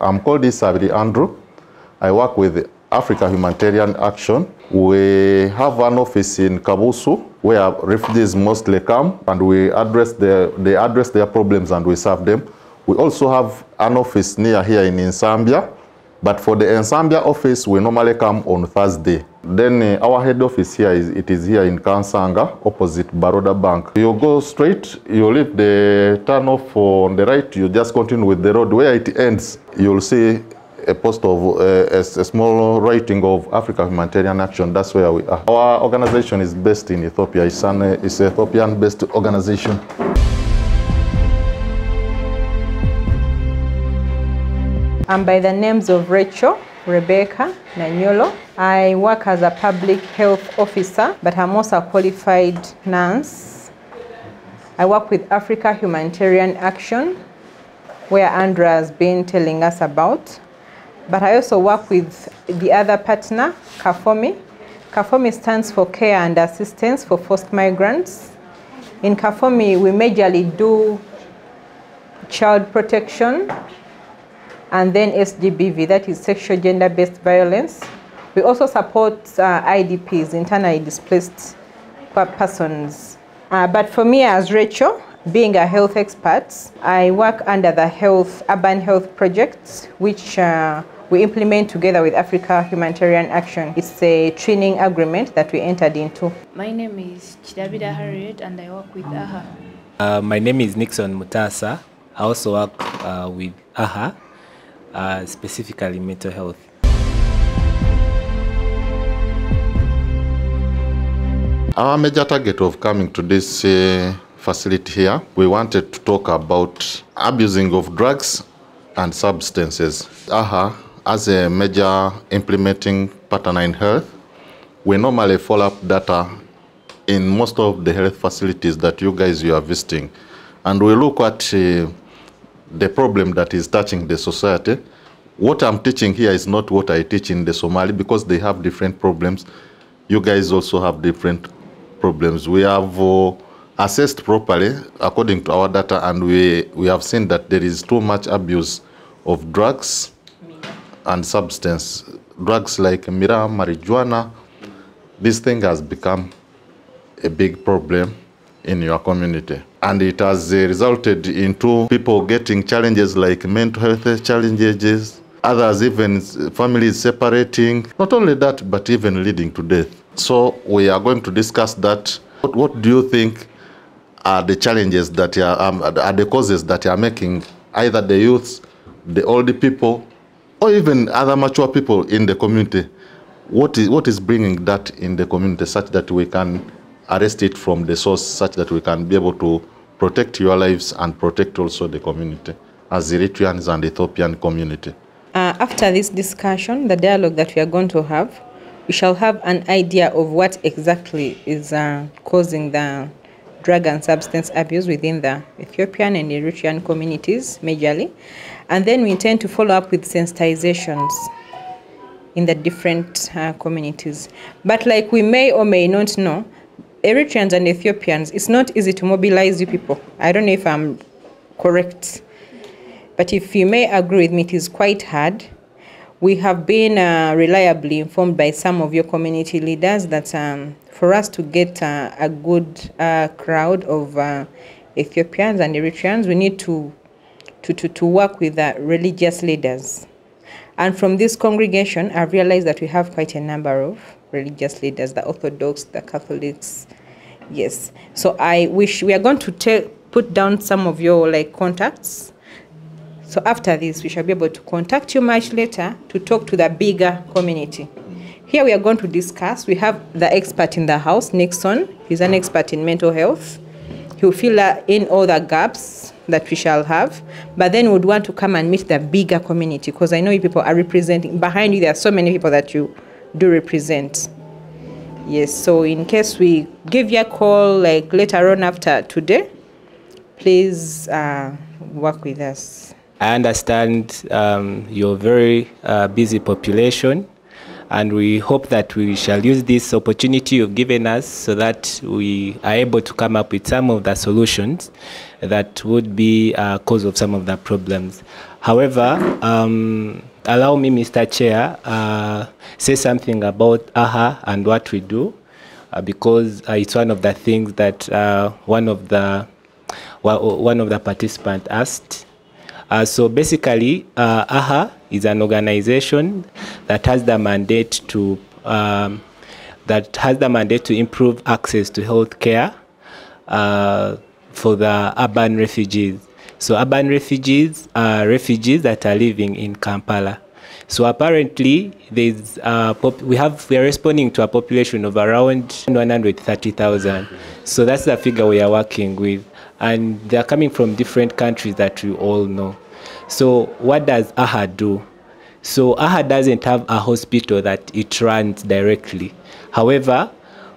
I'm called Isabri Andrew. I work with Africa Humanitarian Action. We have an office in Kabusu where refugees mostly come, and we address their problems and we serve them. We also have an office near here in Nsambya, but for the Nsambya office, we normally come on Thursday. Then our head office here is here in Kansanga, opposite Baroda Bank. You go straight, you leave the turn off on the right, you just continue with the road. Where it ends, you'll see a post of a small writing of Africa Humanitarian Action. That's where we are. Our organization is based in Ethiopia. It's an Ethiopian-based organization. I'm by the names of Rachel, Rebecca, Nanyolo. I work as a public health officer, but I'm also a qualified nurse. I work with Africa Humanitarian Action, where Andrea has been telling us about. But I also work with the other partner, KAFOMI. KAFOMI stands for Care and Assistance for Forced Migrants. In KAFOMI, we majorly do child protection, and then SGBV, that is sexual gender-based violence. We also support IDPs, internally displaced persons. But for me as Rachel, being a health expert, I work under the Urban Health Project, which we implement together with Africa Humanitarian Action. It's a training agreement that we entered into. My name is Chidabida Harriet and I work with AHA. My name is Nixon Mutasa. I also work with AHA. Specifically mental health. Our major target of coming to this facility here, we wanted to talk about abusing of drugs and substances. AHA, as a major implementing partner in health, we normally follow up data in most of the health facilities that you are visiting. And we look at the problem that is touching the society. What I'm teaching here is not what I teach in the Somali, because they have different problems. You guys also have different problems. We have assessed properly according to our data, and we have seen that there is too much abuse of drugs and substance. Drugs like mira, marijuana. This thing has become a big problem in your community. And it has resulted into people getting challenges like mental health challenges, others even families separating. Not only that, but even leading to death. So we are going to discuss that. What do you think are the challenges that are the causes that are making either the youths, the older people, or even other mature people in the community? What is bringing that in the community such that we can arrest it from the source, such that we can be able to protect your lives and protect also the community as Eritreans and Ethiopian community? After this discussion, the dialogue that we are going to have, we shall have an idea of what exactly is causing the drug and substance abuse within the Ethiopian and Eritrean communities, majorly. And then we intend to follow up with sensitizations in the different communities. But like we may or may not know, Eritreans and Ethiopians, it's not easy to mobilize you people. I don't know if I'm correct. But if you may agree with me, it is quite hard. We have been reliably informed by some of your community leaders that for us to get a good crowd of Ethiopians and Eritreans, we need to work with religious leaders. And from this congregation, I've realized that we have quite a number of religious leaders, the Orthodox, the Catholics. Yes. So I wish we are going to put down some of your contacts. So after this, we shall be able to contact you much later to talk to the bigger community. Here we are going to discuss. We have the expert in the house, Nixon. He's an expert in mental health. He will fill in all the gaps that we shall have. But then we would want to come and meet the bigger community, because I know you people are representing. Behind you, there are so many people that you do represent. Yes, so in case we give you a call later on after today, please work with us. I understand you're a very busy population, and we hope that we shall use this opportunity you've given us so that we are able to come up with some of the solutions that would be a cause of some of the problems. However, allow me, Mr. Chair, say something about AHA and what we do, because it's one of the things that one of the participants asked. So basically, AHA is an organization that has the mandate to improve access to health care for the urban refugees. So urban refugees are refugees that are living in Kampala. So apparently, we are responding to a population of around 130,000. So that's the figure we are working with, and they are coming from different countries that we all know. So what does AHA do? So AHA doesn't have a hospital that it runs directly. However,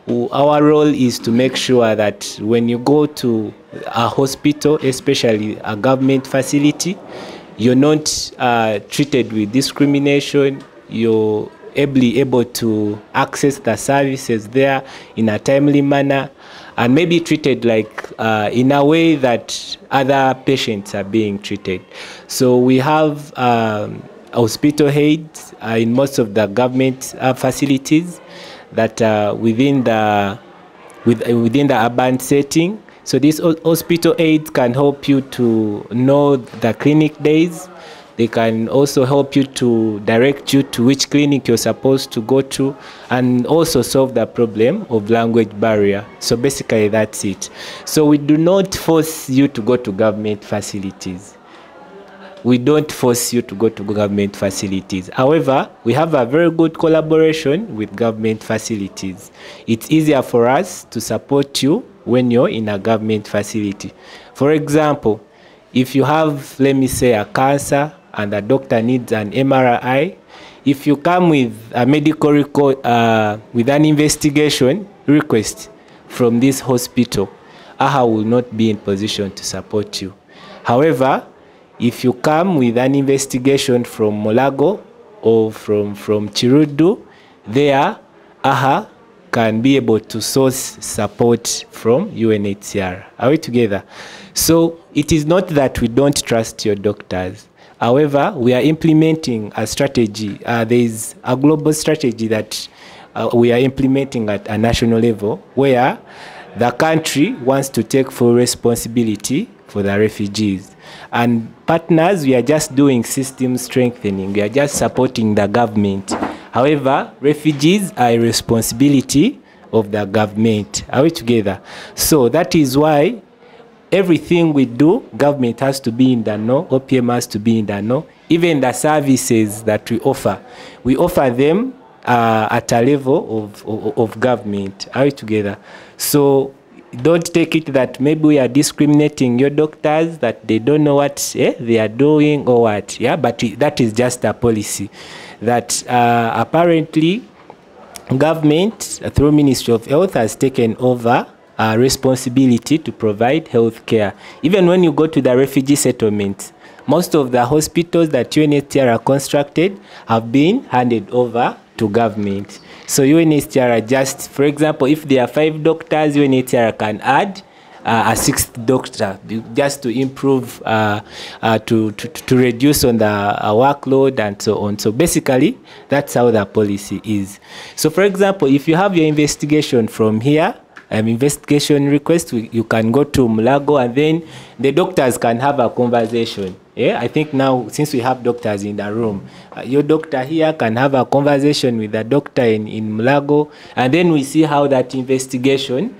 our role is to make sure that when you go to a hospital, especially a government facility, you're not treated with discrimination. You're able to access the services there in a timely manner, and maybe treated like in a way that other patients are being treated. So we have hospital aides in most of the government facilities that are within the urban setting. So these hospital aides can help you to know the clinic days. They can also help you to direct you to which clinic you're supposed to go to, and also solve the problem of language barrier. So basically that's it. So we do not force you to go to government facilities. We don't force you to go to government facilities. However, we have a very good collaboration with government facilities. It's easier for us to support you when you're in a government facility. For example, if you have, let me say, a cancer and the doctor needs an MRI, if you come with a medical record, with an investigation request from this hospital, AHA will not be in position to support you. However, if you come with an investigation from Molago or from Chirudu, there AHA can be able to source support from UNHCR. Are we together? So it is not that we don't trust your doctors. However, we are implementing a strategy. There is a global strategy that we are implementing at a national level, where the country wants to take full responsibility for the refugees. And partners, we are just doing system strengthening. We are just supporting the government. However, refugees are a responsibility of the government. Are we together? So that is why everything we do, government has to be in the know, OPM has to be in the know. Even the services that we offer them at a level of government. Are we together? So don't take it that maybe we are discriminating your doctors, that they don't know what they are doing or what. Yeah, but that is just a policy that apparently government through Ministry of Health has taken over responsibility to provide health care. Even when you go to the refugee settlements, most of the hospitals that UNHCR are constructed have been handed over to government. So UNHCR are just, for example, if there are 5 doctors, UNHCR can add a 6th doctor just to improve, to reduce on the workload and so on. So basically, that's how the policy is. So for example, if you have your investigation from here, investigation request, you can go to Mulago, and then the doctors can have a conversation. Yeah, I think now, since we have doctors in the room, your doctor here can have a conversation with the doctor in Mulago, and then we see how that investigation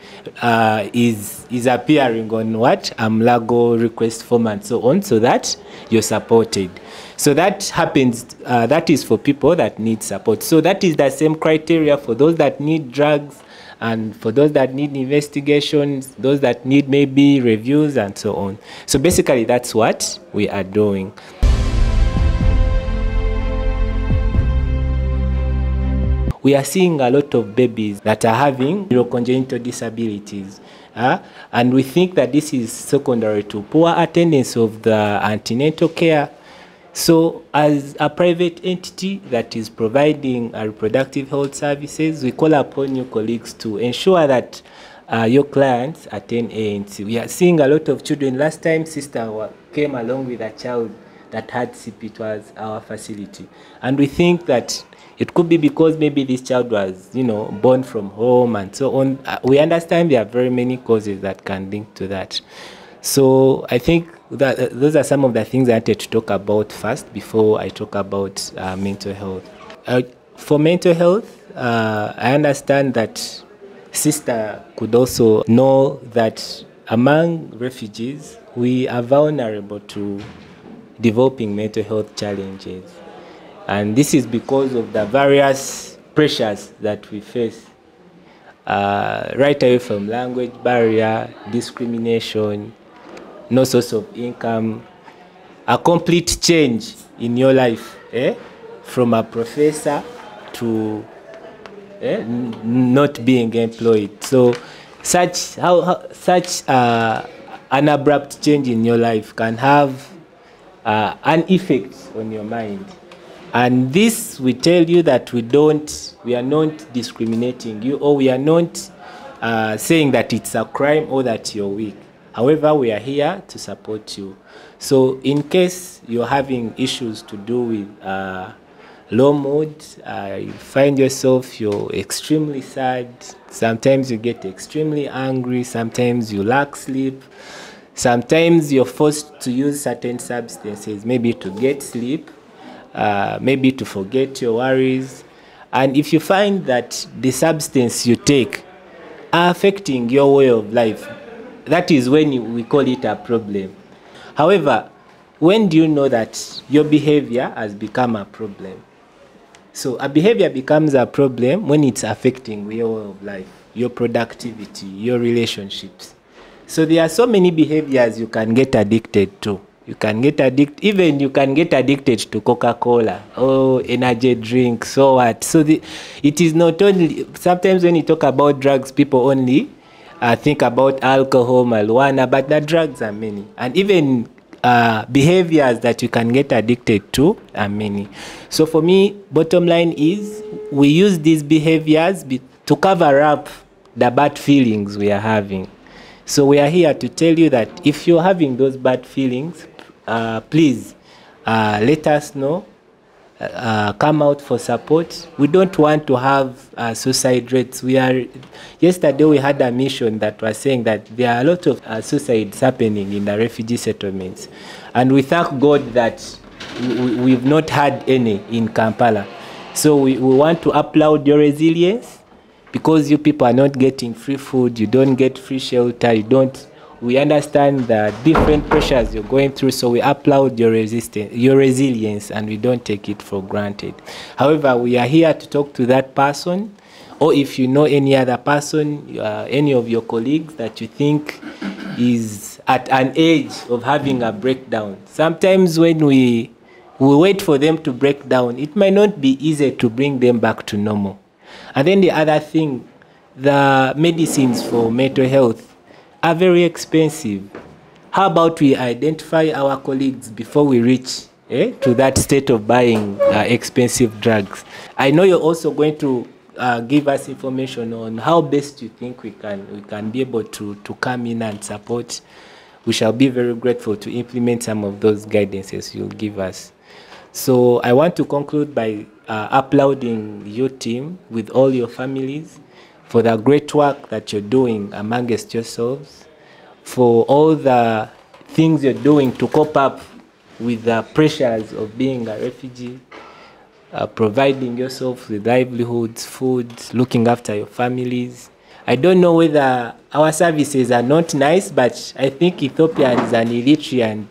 is appearing on what? A Mulago request form and so on, so that you're supported. So that happens, that is for people that need support. So that is the same criteria for those that need drugs, and for those that need investigations, those that need maybe reviews and so on. So basically that's what we are doing. We are seeing a lot of babies that are having neurocongenital disabilities. And we think that this is secondary to poor attendance of the antenatal care. So as a private entity that is providing reproductive health services, we call upon you colleagues to ensure that your clients attend ANC. We are seeing a lot of children. Last time sister came along with a child that had CP. It was our facility. And we think that it could be because maybe this child was, born from home and so on. We understand there are very many causes that can link to that. So I think that those are some of the things I wanted to talk about first before I talk about mental health. For mental health, I understand that sister could also know that among refugees, we are vulnerable to developing mental health challenges. And this is because of the various pressures that we face, right away from language barrier, discrimination, no source of income, a complete change in your life, from a professor to not being employed. So such an abrupt change in your life can have an effect on your mind. And this, we tell you that we are not discriminating you, or we are not saying that it's a crime or that you're weak. However, we are here to support you. So in case you're having issues to do with low mood, you find yourself, you're extremely sad, sometimes you get extremely angry, sometimes you lack sleep, sometimes you're forced to use certain substances, maybe to get sleep, maybe to forget your worries. And if you find that the substance you take are affecting your way of life, that is when we call it a problem. However, when do you know that your behavior has become a problem? So a behavior becomes a problem when it's affecting your way of life, your productivity, your relationships. So there are so many behaviors you can get addicted to. You can get addicted to Coca-Cola or energy drinks, so what. So it is not only, sometimes when you talk about drugs, people only think about alcohol, marijuana, but the drugs are many. And even behaviors that you can get addicted to are many. So for me, bottom line is we use these behaviors to cover up the bad feelings we are having. So we are here to tell you that if you're having those bad feelings, please let us know. Come out for support. We don't want to have suicide rates. Yesterday we had a mission that was saying that there are a lot of suicides happening in the refugee settlements. And we thank God that we've not had any in Kampala. So we want to applaud your resilience, because you people are not getting free food, you don't get free shelter, we understand the different pressures you're going through, so we applaud your resilience, and we don't take it for granted. However, we are here to talk to that person, or if you know any other person, any of your colleagues that you think is at an age of having a breakdown. Sometimes when we wait for them to break down, it might not be easy to bring them back to normal. And then the other thing, the medicines for mental health are very expensive. How about we identify our colleagues before we reach to that state of buying expensive drugs? I know you're also going to give us information on how best you think we can be able to come in and support. We shall be very grateful to implement some of those guidances you'll give us. So I want to conclude by applauding your team with all your families for the great work that you're doing amongst yourselves, for all the things you're doing to cope up with the pressures of being a refugee, providing yourself with livelihoods, food, looking after your families. I don't know whether our services are not nice, but I think Ethiopians and Eritreans,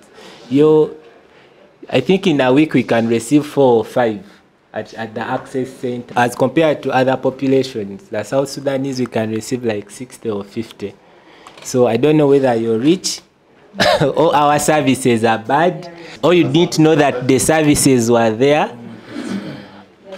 I think in a week we can receive 4 or 5 at the access center. As compared to other populations, the South Sudanese, we can receive like 60 or 50. So I don't know whether you're rich or our services are bad, or you didn't know that the services were there,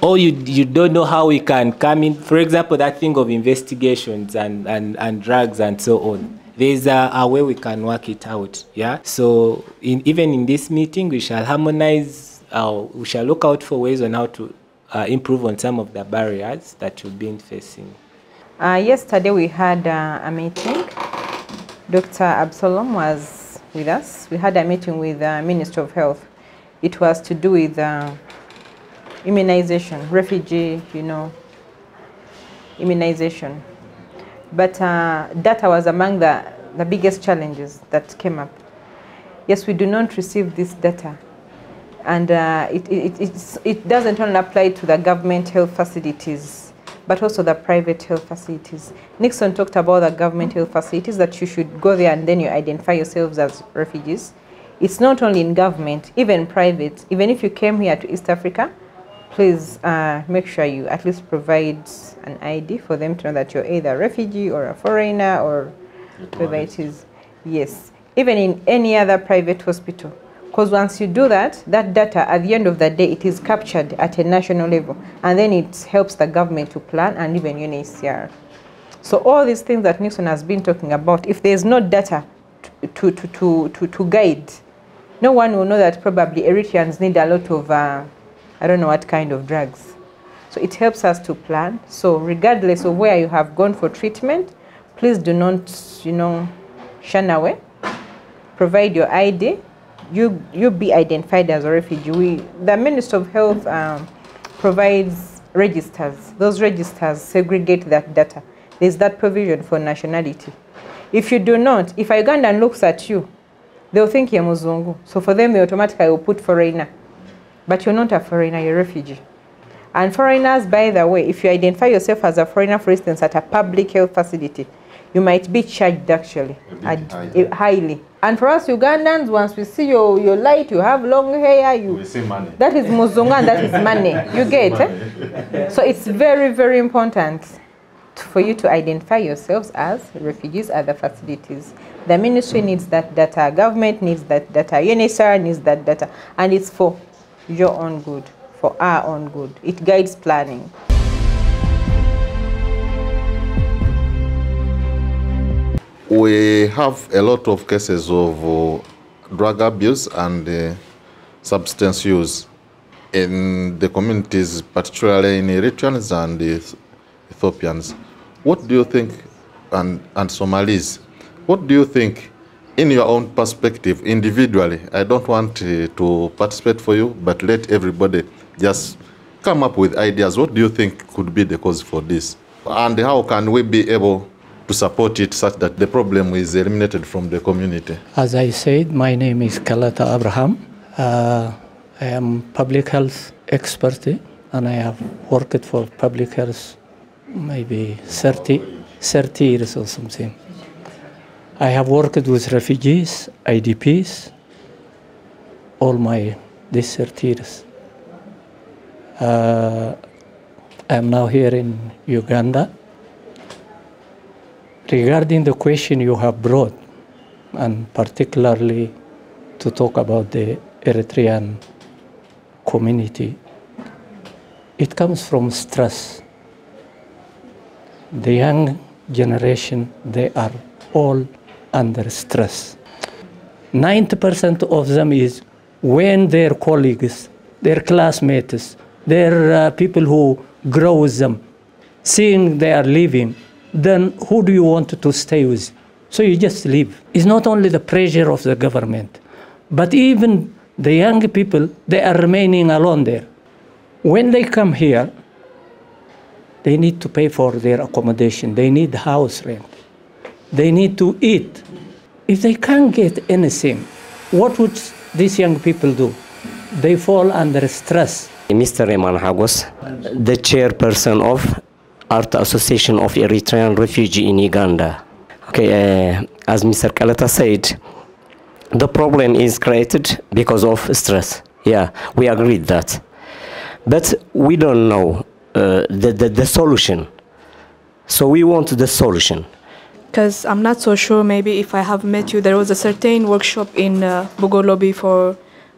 or you don't know how we can come in. For example, that thing of investigations and drugs and so on. There's a way we can work it out, yeah? So even in this meeting, we shall harmonize we shall look out for ways on how to improve on some of the barriers that you've been facing. Yesterday we had a meeting. Dr. Absalom was with us. We had a meeting with the Minister of Health. It was to do with immunization, refugee, immunization. But data was among the biggest challenges that came up. Yes, we do not receive this data. And it doesn't only apply to the government health facilities, but also the private health facilities. Nixon talked about the government health facilities, that you should go there and then you identify yourselves as refugees. It's not only in government, even private. Even if you came here to East Africa, please make sure you at least provide an ID for them to know that you're either a refugee or a foreigner or whatever it is. Yes, even in any other private hospital. Because once you do that, that data, at the end of the day, it is captured at a national level. And then it helps the government to plan, and even UNHCR. So all these things that Nixon has been talking about, if there's no data to guide, no one will know that probably Eritreans need a lot of, I don't know what kind of drugs. So it helps us to plan. So regardless of where you have gone for treatment, please do not, shun away. Provide your ID. You be identified as a refugee. The Minister of Health provides registers. Those registers segregate that data. There's that provision for nationality. If you do not, if a Ugandan looks at you, they'll think you're Muzungu. So for them, they automatically will put foreigner. But you're not a foreigner, you're a refugee. And foreigners, by the way, if you identify yourself as a foreigner, for instance, at a public health facility, you might be charged actually highly. And for us Ugandans, once we see your light, you have long hair, we see money. That is Muzunga, and that is money. You get it? So it's very, very important for you to identify yourselves as refugees at the facilities. The ministry needs that data, government needs that data, UNHCR needs that data, and it's for your own good, for our own good. It guides planning. We have a lot of cases of drug abuse and substance use in the communities, particularly in Eritreans and Ethiopians. What do you think, and Somalis, what do you think, in your own perspective, individually? I don't want to participate for you, but let everybody just come up with ideas. What do you think could be the cause for this? And how can we be able to support it such that the problem is eliminated from the community? As I said, my name is Kalata Abraham. I am public health expert, and I have worked for public health maybe 30 years or something. I have worked with refugees, IDPs, all these 30 years. I am now here in Uganda. Regarding the question you have brought, and particularly to talk about the Eritrean community, it comes from stress. The young generation, they are all under stress. 90% of them is when their colleagues, their classmates, their people who grow with them, seeing they are leaving, then who do you want to stay with? So you just leave. It's not only the pressure of the government, but even the young people, they are remaining alone there. When they come here, they need to pay for their accommodation. They need house rent. They need to eat. If they can't get anything, what would these young people do? They fall under stress. Mr. Eman Hagos, the chairperson of Art Association of Eritrean Refugee in Uganda. Okay, as Mr. Kalata said, the problem is created because of stress. Yeah, we agree with that. But we don't know the solution. So we want the solution. Because I'm not so sure, maybe if I have met you, there was a certain workshop in Bugolobi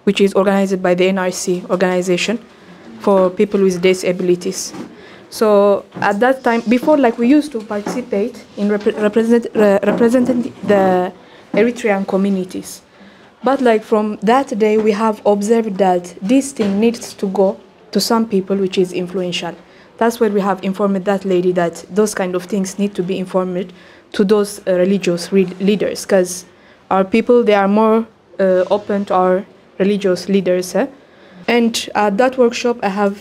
which is organized by the NRC organization for people with disabilities. So at that time, before, like, we used to participate in representing the Eritrean communities. But like from that day, we have observed that this thing needs to go to some people, which is influential. That's where we have informed that lady that those kind of things need to be informed to those religious leaders, because our people, they are more open to our religious leaders. And at that workshop, I have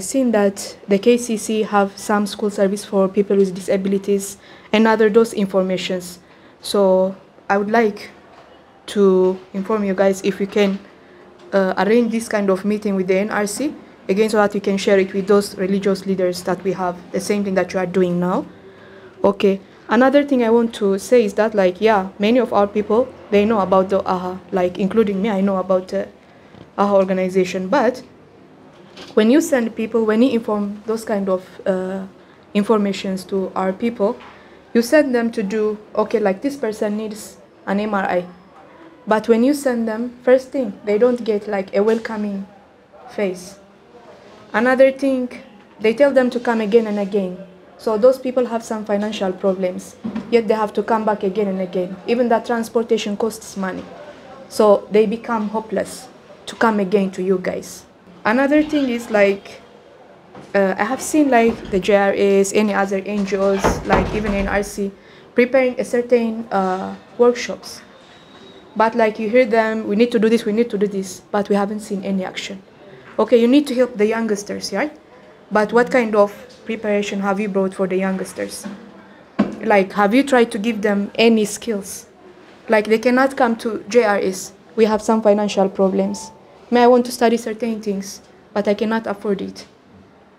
seen that the KCC have some school service for people with disabilities and other those informations. So I would like to inform you guys if we can arrange this kind of meeting with the NRC, again, so that you can share it with those religious leaders that we have, the same thing that you are doing now. Okay. Another thing I want to say is that, like, yeah, many of our people, they know about the AHA, like, including me, I know about the AHA organization. But when you send people, when you inform those kind of informations to our people, you send them to do, okay, like this person needs an MRI. But when you send them, first thing, they don't get like a welcoming face. Another thing, they tell them to come again and again. So those people have some financial problems, yet they have to come back again and again. Even that transportation costs money. So they become hopeless to come again to you guys. Another thing is like, I have seen like the JRAs, any other NGOs, like even NRC, preparing a certain workshops. But like you hear them, we need to do this, we need to do this, but we haven't seen any action. Okay, you need to help the youngsters, right? But what kind of preparation have you brought for the youngsters? Like, have you tried to give them any skills? Like, they cannot come to JRS. We have some financial problems. May I want to study certain things, but I cannot afford it.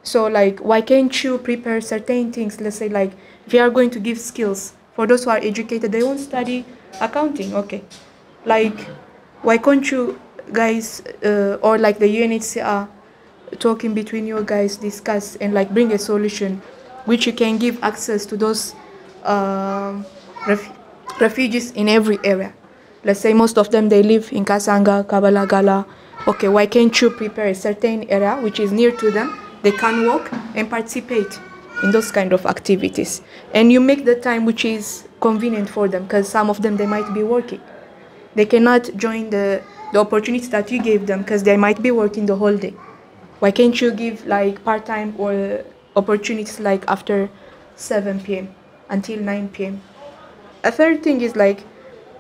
So, like, why can't you prepare certain things? Let's say, like, if you are going to give skills for those who are educated, they won't study accounting, okay. Like, why can't you guys, or like the UNHCR, talking between you guys, discuss and like bring a solution which you can give access to those refugees in every area. Let's say most of them, they live in Kasanga, Kabalagala. Okay, why can't you prepare a certain area which is near to them? They can walk and participate in those kind of activities. And you make the time which is convenient for them, because some of them, they might be working. They cannot join the opportunities that you gave them because they might be working the whole day. Why can't you give like part-time or opportunities like after 7 p.m. until 9 p.m.? A third thing is like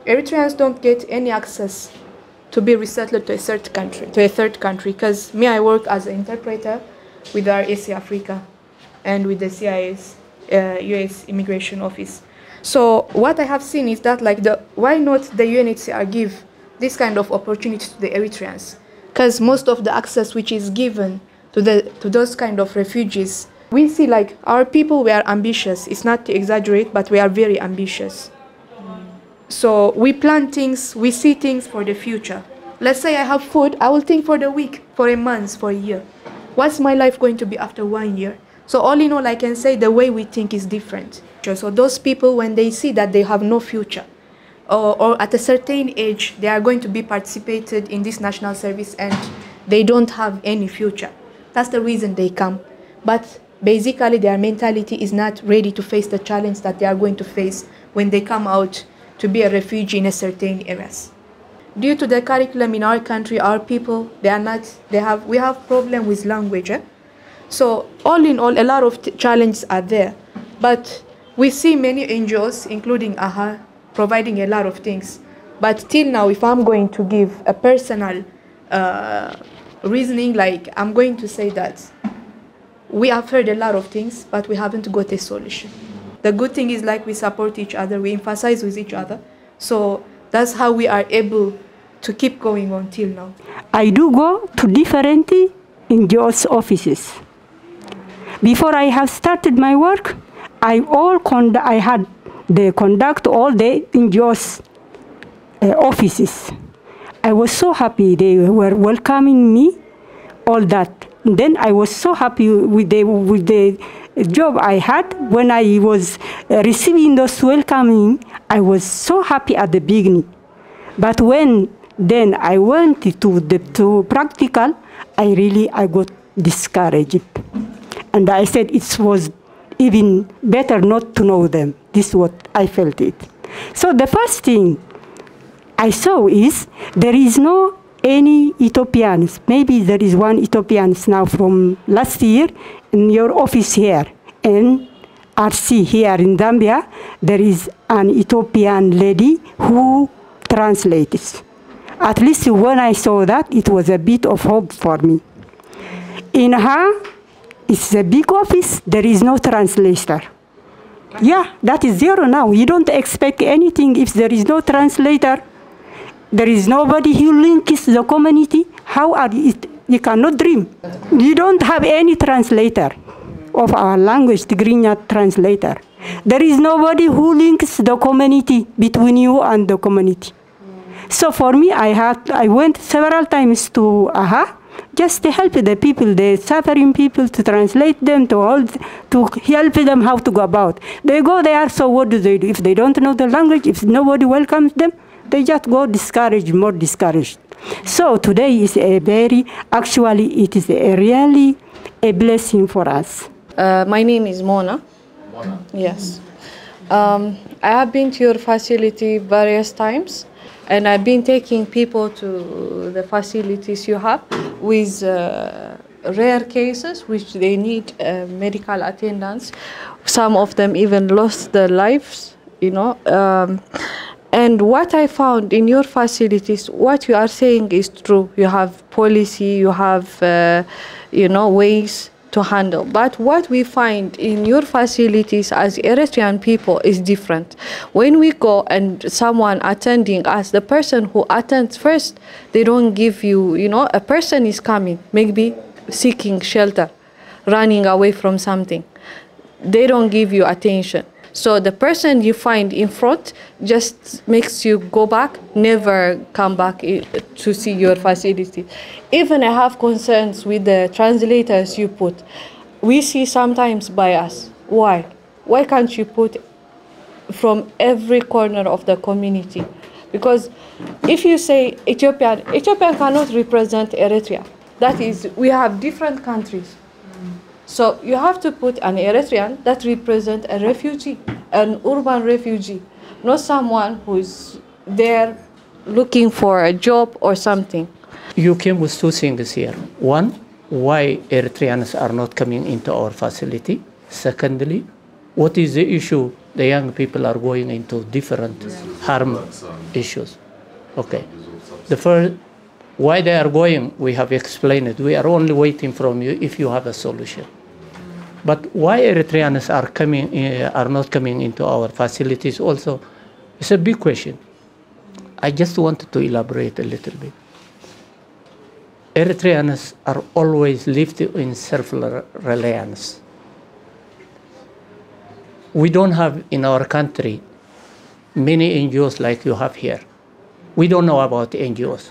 Eritreans don't get any access to be resettled to a third country, because me, I work as an interpreter with our AC Africa and with the CIS, US Immigration Office. So what I have seen is that like why not the UNHCR give this kind of opportunity to the Eritreans? Because most of the access which is given to those kind of refugees, we see like our people, we are ambitious. It's not to exaggerate, but we are very ambitious. So we plan things, we see things for the future. Let's say I have food, I will think for the week, for a month, for a year. What's my life going to be after 1 year? So all in all, I can say the way we think is different. So those people, when they see that they have no future, or at a certain age, they are going to be participated in this national service and they don't have any future. That's the reason they come. But basically, their mentality is not ready to face the challenge that they are going to face when they come out to be a refugee in a certain areas. Due to the curriculum in our country, our people, we have problem with language. So all in all, a lot of challenges are there. But we see many NGOs, including AHA, providing a lot of things. But till now, if I'm going to give a personal reasoning, like I'm going to say that we have heard a lot of things, but we haven't got a solution. The good thing is like we support each other, we emphasize with each other. So that's how we are able to keep going on till now. I do go to different NGOs offices. Before I have started my work, I had the conduct all the NGOs offices. I was so happy they were welcoming me, all that. Then I was so happy with the job I had. When I was receiving those welcoming, I was so happy at the beginning. But when then I went to practical, I got discouraged. And I said it was even better not to know them. This is what I felt it. So the first thing, I saw is there is no any Ethiopians. Maybe there is one Ethiopians now from last year in your office here in RC here in Zambia. There is an Ethiopian lady who translates. At least when I saw that, it was a bit of hope for me. In her, it's a big office, there is no translator. Yeah, that is zero now. You don't expect anything if there is no translator. There is nobody who links the community. How are you? You cannot dream. You don't have any translator of our language, Tigrinya translator. There is nobody who links the community between you and the community. So for me, I went several times to AHA just to help the people, the suffering people, to translate them, to help them how to go about. They go there, so what do? If they don't know the language, if nobody welcomes them, they just go discouraged, more discouraged. So today is actually it is really a blessing for us. My name is Mona. Mona. Yes. I have been to your facility various times, and I've been taking people to the facilities you have with rare cases which they need medical attendance. Some of them even lost their lives, you know. And what I found in your facilities, what you are saying is true. You have policy, you have, you know, ways to handle. But what we find in your facilities as Eritrean people is different. When we go and someone attending us, the person who attends first, they don't give you, you know, a person is coming, maybe seeking shelter, running away from something. They don't give you attention. So the person you find in front just makes you go back, never come back to see your facility. Even I have concerns with the translators you put. We see sometimes bias. Why? Why can't you put from every corner of the community? Because if you say Ethiopia cannot represent Eritrea. That is, we have different countries. So you have to put an Eritrean that represents a refugee, an urban refugee, not someone who's there looking for a job or something. You came with two things here. One, why Eritreans are not coming into our facility. Secondly, what is the issue the young people are going into different harm issues. Okay. The first, why they are going, we have explained it. We are only waiting from you if you have a solution. But why Eritreans are not coming into our facilities also, it's a big question. I just wanted to elaborate a little bit. Eritreans are always lived in self-reliance. We don't have in our country many NGOs like you have here. We don't know about NGOs.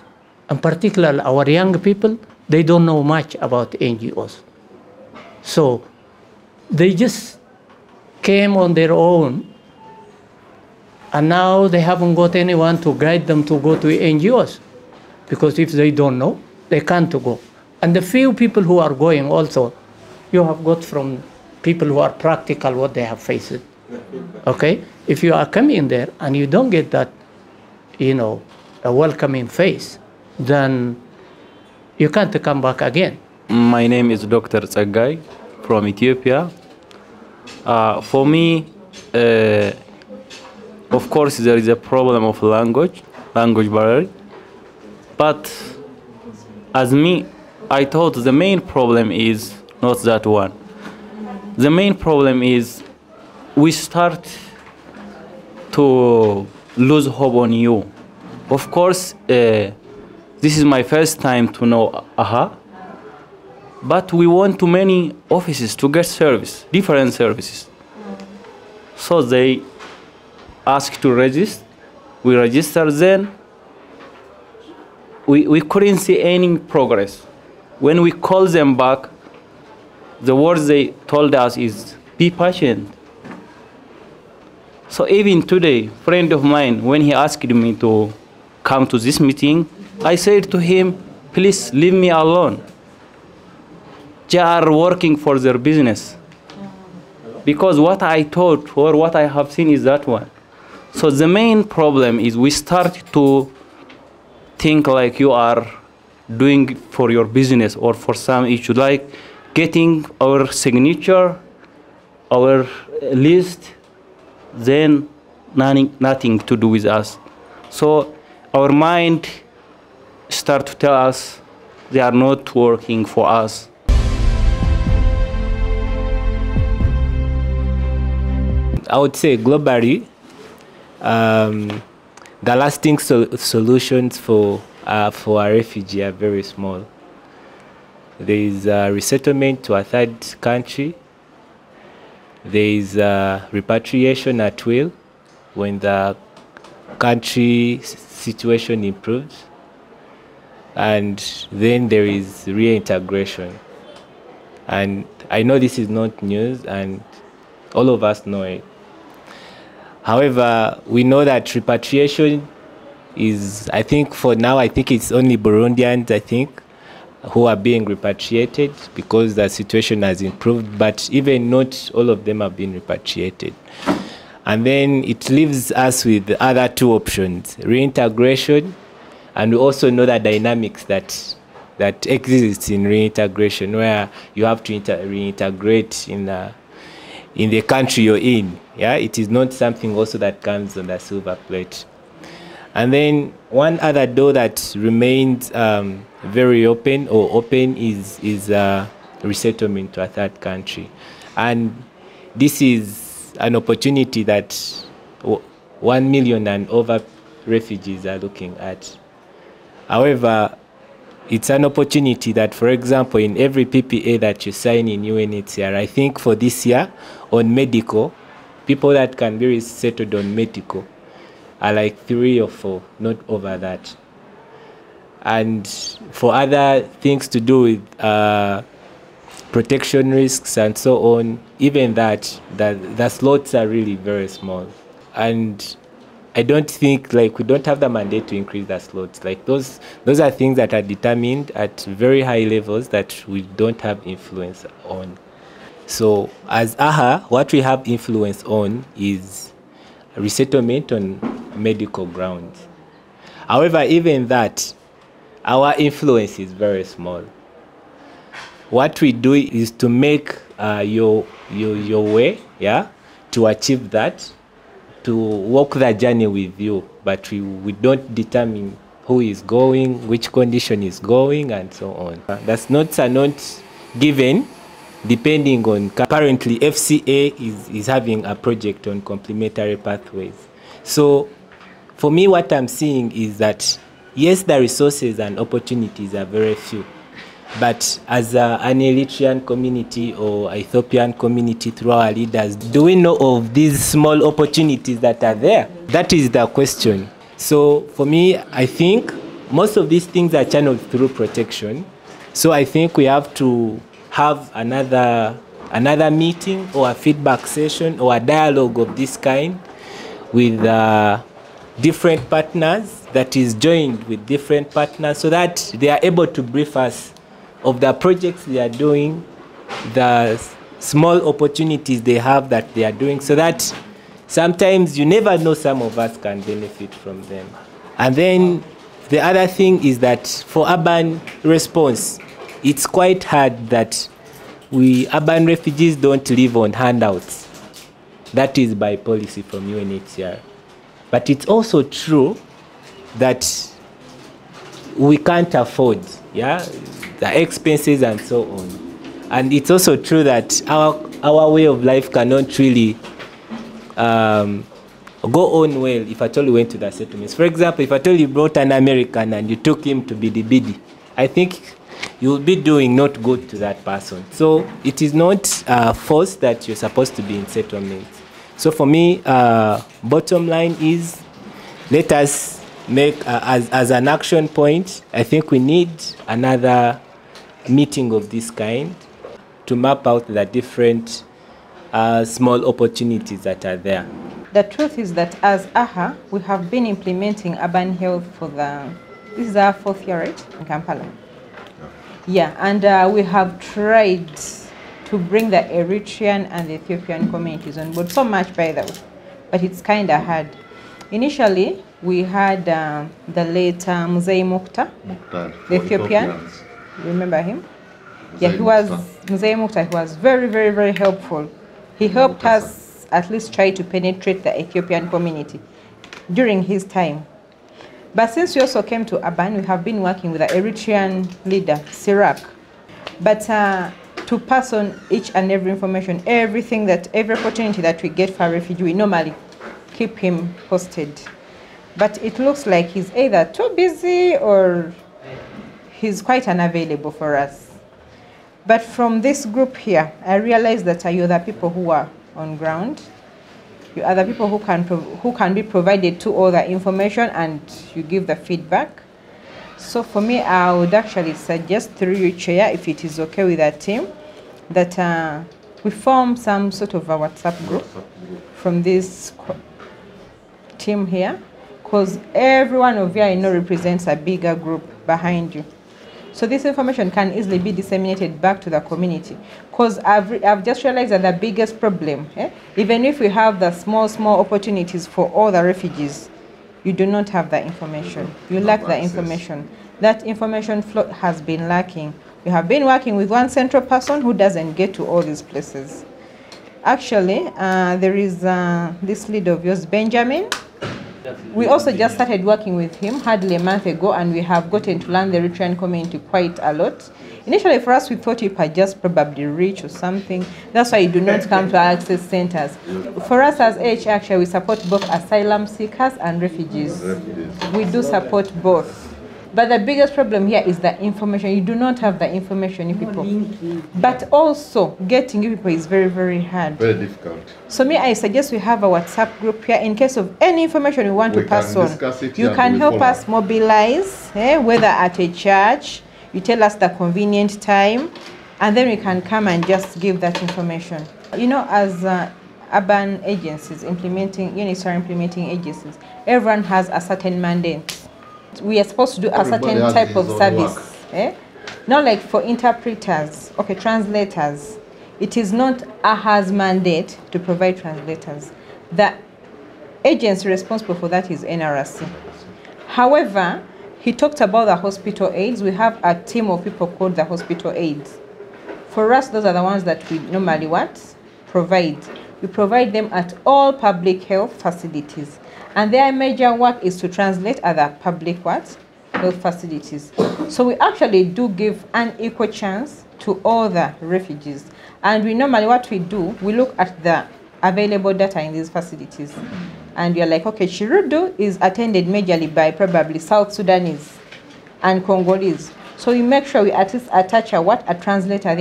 And particularly our young people, they don't know much about NGOs. So they just came on their own, and now they haven't got anyone to guide them to go to NGOs, because if they don't know, they can't go. And the few people who are going also, you have got from people who are practical what they have faced. Okay? If you are coming there and you don't get that, you know, a welcoming face, then you can't come back again. My name is Dr. Tsagai from Ethiopia. For me, of course, there is a problem of language barrier. But as me, I thought the main problem is not that one. The main problem is we start to lose hope on you. Of course, this is my first time to know AHA. But we went to many offices to get service, different services. So they asked to register. We registered then. We couldn't see any progress. When we called them back, the words they told us is, be patient. So even today, a friend of mine, when he asked me to come to this meeting, I said to him, please leave me alone. They are working for their business. Because what I thought or what I have seen is that one. So the main problem is we start to think like you are doing for your business or for some issue, like getting our signature, our list, then nothing to do with us. So our mind start to tell us they are not working for us. I would say globally, the lasting solutions for a refugee are very small. There is resettlement to a third country. There is repatriation at will when the country situation improves. And then there is reintegration. And I know this is not news, and all of us know it. However, we know that repatriation is, I think for now, I think it's only Burundians, I think, who are being repatriated because the situation has improved, but even not all of them have been repatriated. And then it leaves us with the other two options, reintegration, and we also know the dynamics that exists in reintegration, where you have to reintegrate in the country you're in. Yeah, it is not something also that comes on the silver plate. And then one other door that remains very open is resettlement to a third country. And this is an opportunity that 1 million and over refugees are looking at. However, it's an opportunity that, for example, in every PPA that you sign in UNHCR, I think for this year on medical, people that can be resettled on medical are like 3 or 4, not over that. And for other things to do with protection risks and so on, even that the slots are really very small. And I don't think, like, we don't have the mandate to increase the slots. Like, those are things that are determined at very high levels that we don't have influence on. So as AHA, what we have influence on is resettlement on medical grounds. However, even that, our influence is very small. What we do is to make your way, yeah, to achieve that, to walk the journey with you, but we don't determine who is going, which condition is going, and so on. The slots are not given depending on, currently FCA is having a project on complementary pathways. So for me, what I'm seeing is that, yes, the resources and opportunities are very few, but as an Eritrean community or Ethiopian community through our leaders, do we know of these small opportunities that are there? That is the question. So for me, I think most of these things are channeled through protection. So I think we have to have another meeting or a feedback session or a dialogue of this kind with different partners that is joined with different partners so that they are able to brief us of the projects they are doing, the small opportunities they have that they are doing, so that sometimes you never know, some of us can benefit from them. And then the other thing is that for urban response, it's quite hard that urban refugees don't live on handouts. That is by policy from UNHCR. But it's also true that we can't afford, yeah, the expenses and so on. And it's also true that our way of life cannot really go on well if at all we went to the settlements. For example, if at all you brought an American and you took him to Bidi, I think you will be doing not good to that person. So it is not forced that you're supposed to be in settlements. So for me, bottom line is, let us make, as an action point, I think we need another meeting of this kind to map out the different small opportunities that are there. The truth is that as AHA, we have been implementing urban health for this is our 4th year, right, in Kampala? Yeah, and we have tried to bring the Eritrean and the Ethiopian communities on board, so much by the way, but it's kind of hard. Initially, We had the late Mzee Mukhtar, the Ethiopian. Remember him? Yeah, he was Mzee Mukhtar. He was very, very, very helpful. He helped us at least try to penetrate the Ethiopian community during his time. But since we also came to Aban, we have been working with the Eritrean leader, Sirak. But to pass on each and every information, every opportunity that we get for a refugee, we normally keep him posted. But it looks like he's either too busy or he's quite unavailable for us. But from this group here, I realized that you're the people who are on ground. You are the people who can be provided to all the information and you give the feedback. So for me, I would actually suggest through your chair, if it is okay with our team, that we form some sort of a WhatsApp group from this team here, because every one of you I know represents a bigger group behind you. So this information can easily be disseminated back to the community. Because I've just realized that the biggest problem, even if we have the small opportunities for all the refugees, you do not have the information. You lack the information. That information flow has been lacking. We have been working with one central person who doesn't get to all these places. Actually, there is this lead of yours, Benjamin. We also just started working with him hardly a month ago, and we have gotten to learn the Eritrean community quite a lot. Initially for us, we thought you were just probably rich or something. That's why you do not come to our access centers. For us as AH, actually, we support both asylum seekers and refugees. We do support both. But the biggest problem here is the information. You do not have the information, you people. But also, getting you people is very, very hard. Very difficult. So I suggest we have a WhatsApp group here in case of any information you want to pass on. You can help us mobilize, whether at a church, you tell us the convenient time, and then we can come and just give that information. You know, as urban agencies implementing agencies, everyone has a certain mandate. We are supposed to do a certain type of service. Not like for interpreters, translators. It is not AHA's mandate to provide translators. The agency responsible for that is NRC. However, he talked about the hospital aides. We have a team of people called the hospital aides. For us, those are the ones that we normally provide. We provide them at all public health facilities. And their major work is to translate other public health facilities. So we actually do give an equal chance to all the refugees. And we normally, we look at the available data in these facilities. And we are like, okay, Chirudu is attended majorly by probably South Sudanese and Congolese. So we make sure we at least attach a translator there.